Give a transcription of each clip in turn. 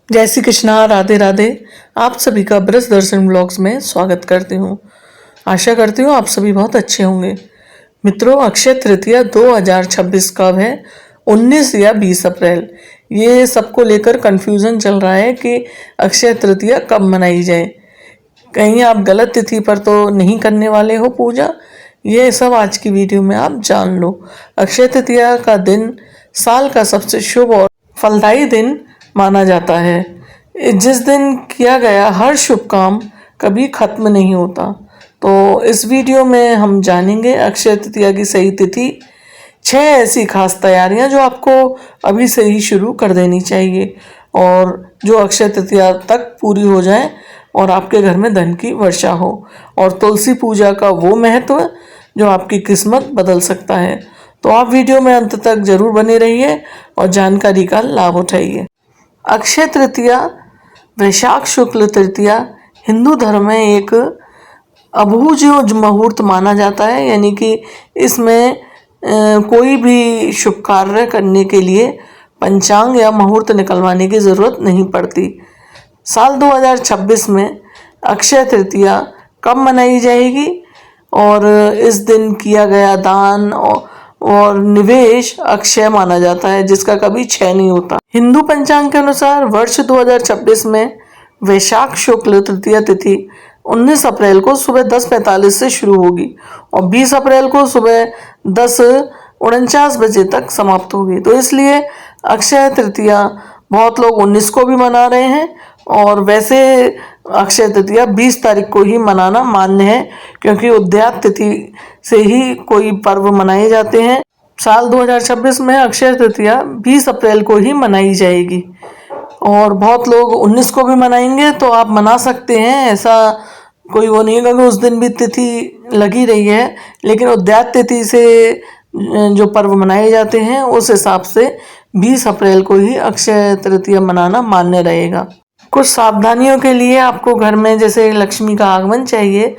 जय श्री कृष्णा, राधे राधे। आप सभी का ब्रज दर्शन ब्लॉग्स में स्वागत करती हूँ। आशा करती हूँ आप सभी बहुत अच्छे होंगे। मित्रों, अक्षय तृतीया 2026 कब है? 19 या 20 अप्रैल। ये सबको लेकर कंफ्यूजन चल रहा है कि अक्षय तृतीया कब मनाई जाए। कहीं आप गलत तिथि पर तो नहीं करने वाले हो पूजा? ये सब आज की वीडियो में आप जान लो। अक्षय तृतीया का दिन साल का सबसे शुभ और फलदायी दिन माना जाता है। जिस दिन किया गया हर शुभ काम कभी खत्म नहीं होता। तो इस वीडियो में हम जानेंगे अक्षय तृतीया की सही तिथि, 6 ऐसी खास तैयारियां जो आपको अभी से ही शुरू कर देनी चाहिए और जो अक्षय तृतीया तक पूरी हो जाए और आपके घर में धन की वर्षा हो, और तुलसी पूजा का वो महत्व जो आपकी किस्मत बदल सकता है। तो आप वीडियो में अंत तक जरूर बने रहिए और जानकारी का लाभ उठाइए। अक्षय तृतीया, वैशाख शुक्ल तृतीया, हिंदू धर्म में एक अबूझ मुहूर्त माना जाता है। यानी कि इसमें कोई भी शुभ कार्य करने के लिए पंचांग या मुहूर्त निकलवाने की ज़रूरत नहीं पड़ती। साल 2026 में अक्षय तृतीया कब मनाई जाएगी और इस दिन किया गया दान और निवेश अक्षय माना जाता है, जिसका कभी क्षय नहीं होता। हिंदू पंचांग के अनुसार वर्ष 2026 में वैशाख शुक्ल तृतीया तिथि 19 अप्रैल को सुबह 10:45 से शुरू होगी और 20 अप्रैल को सुबह 10:49 बजे तक समाप्त होगी। तो इसलिए अक्षय तृतीया बहुत लोग 19 को भी मना रहे हैं, और वैसे अक्षय तृतीया 20 तारीख को ही मनाना मान्य है, क्योंकि उद्यात तिथि से ही कोई पर्व मनाए जाते हैं। साल 2026 में अक्षय तृतीया 20 अप्रैल को ही मनाई जाएगी और बहुत लोग 19 को भी मनाएंगे। तो आप मना सकते हैं, ऐसा कोई वो नहीं है, क्योंकि उस दिन भी तिथि लगी रही है। लेकिन उद्यात तिथि से जो पर्व मनाए जाते हैं उस हिसाब से 20 अप्रैल को ही अक्षय तृतीया मनाना मान्य रहेगा। कुछ सावधानियों के लिए आपको घर में जैसे लक्ष्मी का आगमन चाहिए,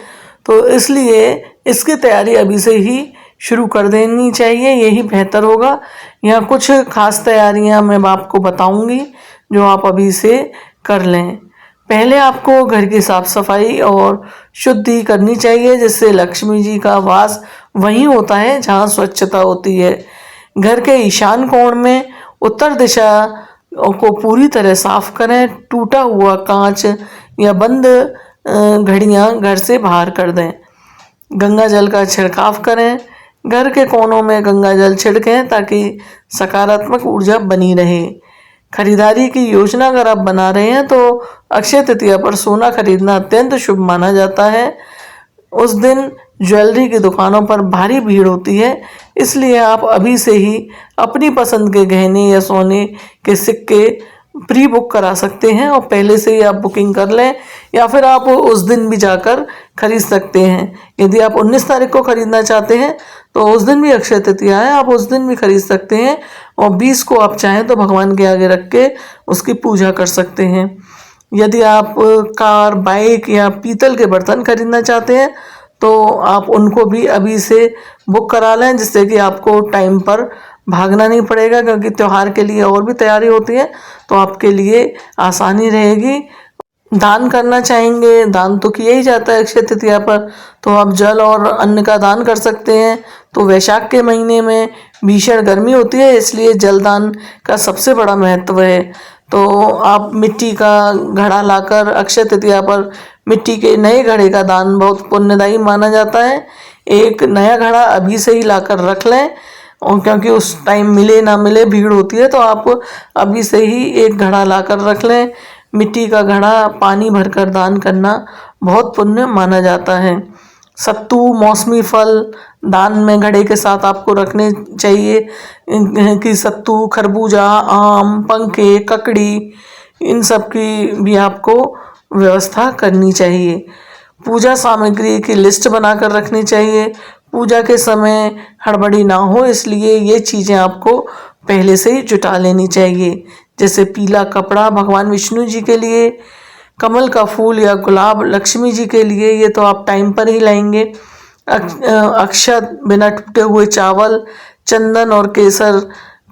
तो इसलिए इसकी तैयारी अभी से ही शुरू कर देनी चाहिए, यही बेहतर होगा। यहाँ कुछ खास तैयारियां मैं आपको बताऊंगी जो आप अभी से कर लें। पहले आपको घर की साफ सफाई और शुद्धि करनी चाहिए, जिससे लक्ष्मी जी का वास वहीं होता है जहाँ स्वच्छता होती है। घर के ईशान कोण में उत्तर दिशा को पूरी तरह साफ करें। टूटा हुआ कांच या बंद घड़ियां घर से बाहर कर दें। गंगा जल का छिड़काव करें। घर के कोनों में गंगा जल छिड़कें ताकि सकारात्मक ऊर्जा बनी रहे। खरीदारी की योजना अगर आप बना रहे हैं तो अक्षय तृतीया पर सोना खरीदना अत्यंत शुभ माना जाता है। उस दिन ज्वेलरी की दुकानों पर भारी भीड़ होती है, इसलिए आप अभी से ही अपनी पसंद के गहने या सोने के सिक्के प्री बुक करा सकते हैं और पहले से ही आप बुकिंग कर लें, या फिर आप उस दिन भी जाकर खरीद सकते हैं। यदि आप 19 तारीख को खरीदना चाहते हैं तो उस दिन भी अक्षय तृतीया है, आप उस दिन भी खरीद सकते हैं और 20 को आप चाहें तो भगवान के आगे रख के उसकी पूजा कर सकते हैं। यदि आप कार, बाइक या पीतल के बर्तन खरीदना चाहते हैं तो आप उनको भी अभी से बुक करा लें, जिससे कि आपको टाइम पर भागना नहीं पड़ेगा, क्योंकि त्यौहार के लिए और भी तैयारी होती है, तो आपके लिए आसानी रहेगी। दान करना चाहेंगे, दान तो किया ही जाता है अक्षय तृतीया पर, तो आप जल और अन्न का दान कर सकते हैं। तो वैशाख के महीने में भीषण गर्मी होती है, इसलिए जलदान का सबसे बड़ा महत्व है। तो आप मिट्टी का घड़ा लाकर अक्षय तृतीया पर मिट्टी के नए घड़े का दान बहुत पुण्यदायी माना जाता है। एक नया घड़ा अभी से ही लाकर रख लें, और क्योंकि उस टाइम मिले ना मिले भीड़ होती है, तो आप अभी से ही एक घड़ा लाकर रख लें। मिट्टी का घड़ा पानी भरकर दान करना बहुत पुण्य माना जाता है। सत्तू, मौसमी फल दान में घड़े के साथ आपको रखने चाहिए, कि सत्तू, खरबूजा, आम, पंखे, ककड़ी, इन सब की भी आपको व्यवस्था करनी चाहिए। पूजा सामग्री की लिस्ट बनाकर रखनी चाहिए। पूजा के समय हड़बड़ी ना हो, इसलिए ये चीज़ें आपको पहले से ही जुटा लेनी चाहिए, जैसे पीला कपड़ा भगवान विष्णु जी के लिए, कमल का फूल या गुलाब लक्ष्मी जी के लिए, ये तो आप टाइम पर ही लाएंगे। अक्षत, बिना टूटे हुए चावल, चंदन और केसर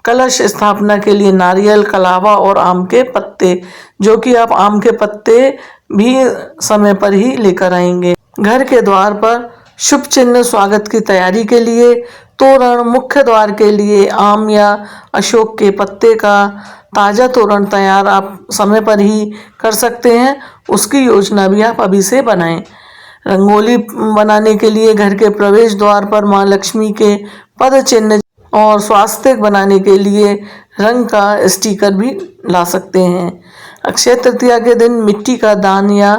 कलश स्थापना के लिए नारियल, कलावा और आम के पत्ते, जो कि आप आम के पत्ते भी समय पर ही लेकर आएंगे। घर के द्वार पर शुभ चिन्ह स्वागत की तैयारी के लिए तोरण, मुख्य द्वार के लिए आम या अशोक के पत्ते का ताज़ा तोरण तैयार आप समय पर ही कर सकते हैं। उसकी योजना भी आप अभी से बनाएं। रंगोली बनाने के लिए घर के प्रवेश द्वार पर माँ लक्ष्मी के पद चिन्ह और स्वास्तिक बनाने के लिए रंग का स्टिकर भी ला सकते हैं। अक्षय तृतीया के दिन मिट्टी का दान या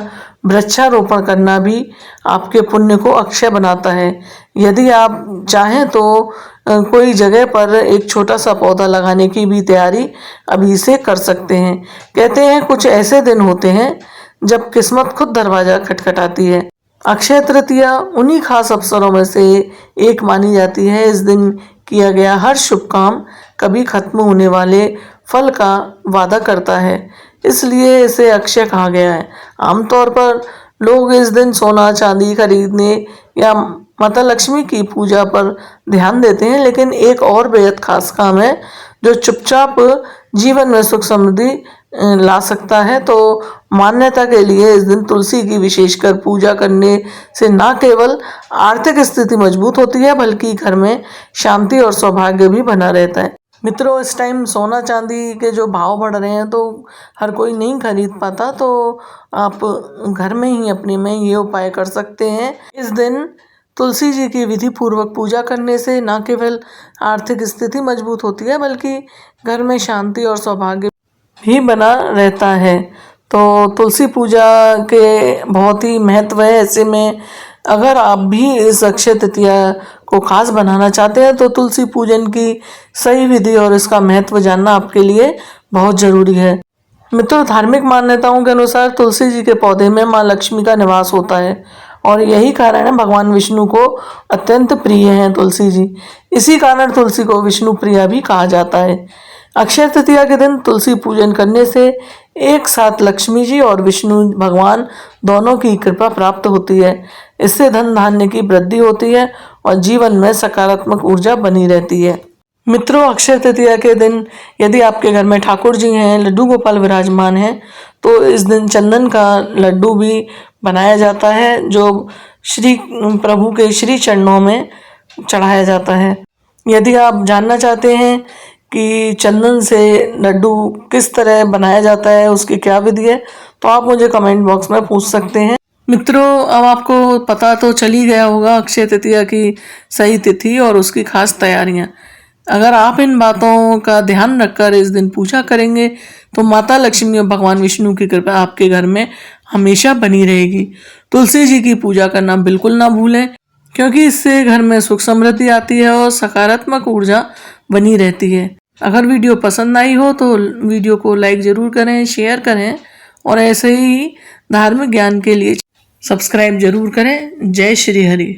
वृक्षारोपण करना भी आपके पुण्य को अक्षय बनाता है। यदि आप चाहें तो कोई जगह पर एक छोटा सा पौधा लगाने की भी तैयारी अभी से कर सकते हैं। कहते हैं कुछ ऐसे दिन होते हैं जब किस्मत खुद दरवाजा खटखटाती है। अक्षय तृतीया उन्हीं खास अवसरों में से एक मानी जाती है। इस दिन किया गया हर शुभ काम कभी खत्म होने वाले फल का वादा करता है, इसलिए इसे अक्षय कहा गया है। आमतौर पर लोग इस दिन सोना चांदी खरीदने या माता लक्ष्मी की पूजा पर ध्यान देते हैं, लेकिन एक और बेहद खास काम है जो चुपचाप जीवन में सुख समृद्धि ला सकता है। तो मान्यता के लिए इस दिन तुलसी की विशेषकर पूजा करने से न केवल आर्थिक स्थिति मजबूत होती है, बल्कि घर में शांति और सौभाग्य भी बना रहता है। मित्रों, इस टाइम सोना चांदी के जो भाव बढ़ रहे हैं तो हर कोई नहीं खरीद पाता, तो आप घर में ही अपने में ये उपाय कर सकते हैं। इस दिन तुलसी जी की विधि पूर्वक पूजा करने से न केवल आर्थिक स्थिति मजबूत होती है, बल्कि घर में शांति और सौभाग्य भी बना रहता है। तो तुलसी पूजा के बहुत ही महत्व है। ऐसे में अगर आप भी इस अक्षय तृतीया को खास बनाना चाहते हैं तो तुलसी पूजन की सही विधि और इसका महत्व जानना आपके लिए बहुत जरूरी है। मित्रों, धार्मिक मान्यताओं के अनुसार तुलसी जी के पौधे में माँ लक्ष्मी का निवास होता है और यही कारण है भगवान विष्णु को अत्यंत प्रिय हैं तुलसी जी। इसी कारण तुलसी को विष्णु प्रिया भी कहा जाता है। अक्षय तृतीया के दिन तुलसी पूजन करने से एक साथ लक्ष्मी जी और विष्णु भगवान दोनों की कृपा प्राप्त होती है। इससे धन धान्य की वृद्धि होती है और जीवन में सकारात्मक ऊर्जा बनी रहती है। मित्रों, अक्षय तृतीया के दिन यदि आपके घर में ठाकुर जी हैं, लड्डू गोपाल विराजमान हैं, तो इस दिन चंदन का लड्डू भी बनाया जाता है जो श्री प्रभु के श्री चरणों में चढ़ाया जाता है। यदि आप जानना चाहते हैं कि चंदन से लड्डू किस तरह बनाया जाता है, उसकी क्या विधि है, तो आप मुझे कमेंट बॉक्स में पूछ सकते हैं। मित्रों, अब आपको पता तो चल ही गया होगा अक्षय तृतीया की सही तिथि और उसकी खास तैयारियां। अगर आप इन बातों का ध्यान रखकर इस दिन पूजा करेंगे तो माता लक्ष्मी और भगवान विष्णु की कृपा आपके घर में हमेशा बनी रहेगी। तुलसी जी की पूजा करना बिल्कुल ना भूलें, क्योंकि इससे घर में सुख समृद्धि आती है और सकारात्मक ऊर्जा बनी रहती है। अगर वीडियो पसंद आई हो तो वीडियो को लाइक ज़रूर करें, शेयर करें और ऐसे ही धार्मिक ज्ञान के लिए सब्सक्राइब जरूर करें। जय श्री हरि।